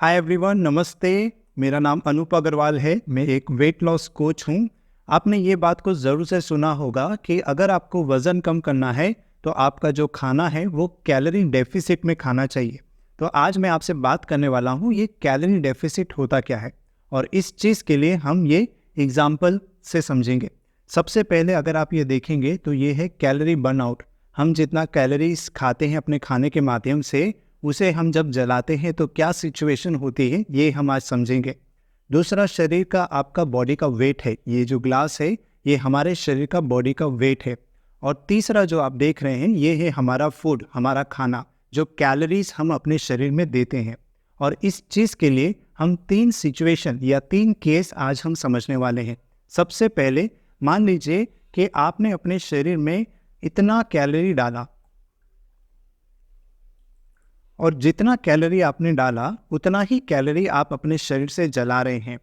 Hi everyone, नमस्ते। मेरा नाम अनूप अग्रवाल है। मैं एक वेट लॉस कोच हूँ। आपने ये बात को ज़रूर से सुना होगा कि अगर आपको वज़न कम करना है तो आपका जो खाना है वो कैलोरी डेफिसिट में खाना चाहिए। तो आज मैं आपसे बात करने वाला हूँ ये कैलोरी डेफिसिट होता क्या है, और इस चीज़ के लिए हम ये एग्जाम्पल से समझेंगे। सबसे पहले अगर आप ये देखेंगे तो ये है कैलोरी बर्नआउट। हम जितना कैलोरीज खाते हैं अपने खाने के माध्यम से, उसे हम जब जलाते हैं तो क्या सिचुएशन होती है ये हम आज समझेंगे। दूसरा, शरीर का आपका बॉडी का वेट है। ये जो ग्लास है ये हमारे शरीर का बॉडी का वेट है। और तीसरा जो आप देख रहे हैं ये है हमारा फूड, हमारा खाना, जो कैलोरीज हम अपने शरीर में देते हैं। और इस चीज़ के लिए हम 3 सिचुएशन या 3 केस आज हम समझने वाले हैं। सबसे पहले मान लीजिए कि आपने अपने शरीर में इतना कैलोरी डाला, और जितना कैलोरी आपने डाला उतना ही कैलोरी आप अपने शरीर से जला रहे हैं।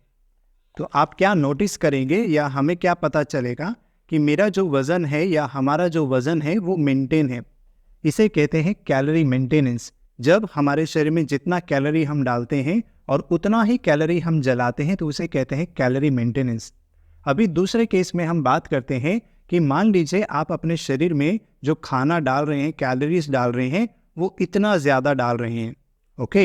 तो आप क्या नोटिस करेंगे या हमें क्या पता चलेगा कि मेरा जो वज़न है या हमारा जो वज़न है वो मेंटेन है। इसे कहते हैं कैलोरी मेंटेनेंस। जब हमारे शरीर में जितना कैलोरी हम डालते हैं और उतना ही कैलोरी हम जलाते हैं तो उसे कहते हैं कैलोरी मेंटेनेंस। अभी दूसरे केस में हम बात करते हैं कि मान लीजिए आप अपने शरीर में जो खाना डाल रहे हैं, कैलोरीज डाल रहे हैं, वो इतना ज़्यादा डाल रहे हैं। ओके,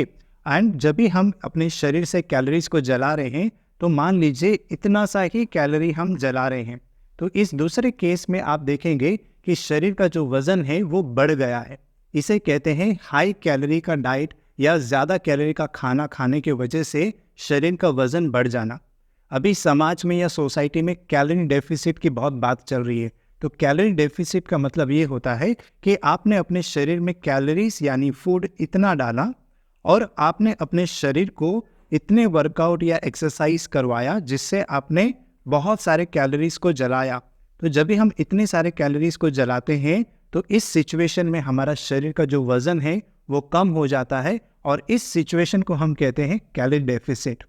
एंड जब भी हम अपने शरीर से कैलोरीज को जला रहे हैं तो मान लीजिए इतना सा ही कैलोरी हम जला रहे हैं। तो इस दूसरे केस में आप देखेंगे कि शरीर का जो वज़न है वो बढ़ गया है। इसे कहते हैं हाई कैलोरी का डाइट या ज़्यादा कैलोरी का खाना खाने की वजह से शरीर का वज़न बढ़ जाना। अभी समाज में या सोसाइटी में कैलोरी डेफिसिट की बहुत बात चल रही है। तो कैलोरी डेफिसिट का मतलब ये होता है कि आपने अपने शरीर में कैलोरीज यानी फूड इतना डाला और आपने अपने शरीर को इतने वर्कआउट या एक्सरसाइज करवाया जिससे आपने बहुत सारे कैलोरीज को जलाया। तो जब भी हम इतने सारे कैलोरीज को जलाते हैं तो इस सिचुएशन में हमारा शरीर का जो वज़न है वो कम हो जाता है, और इस सिचुएशन को हम कहते हैं कैलोरी डेफिसिट।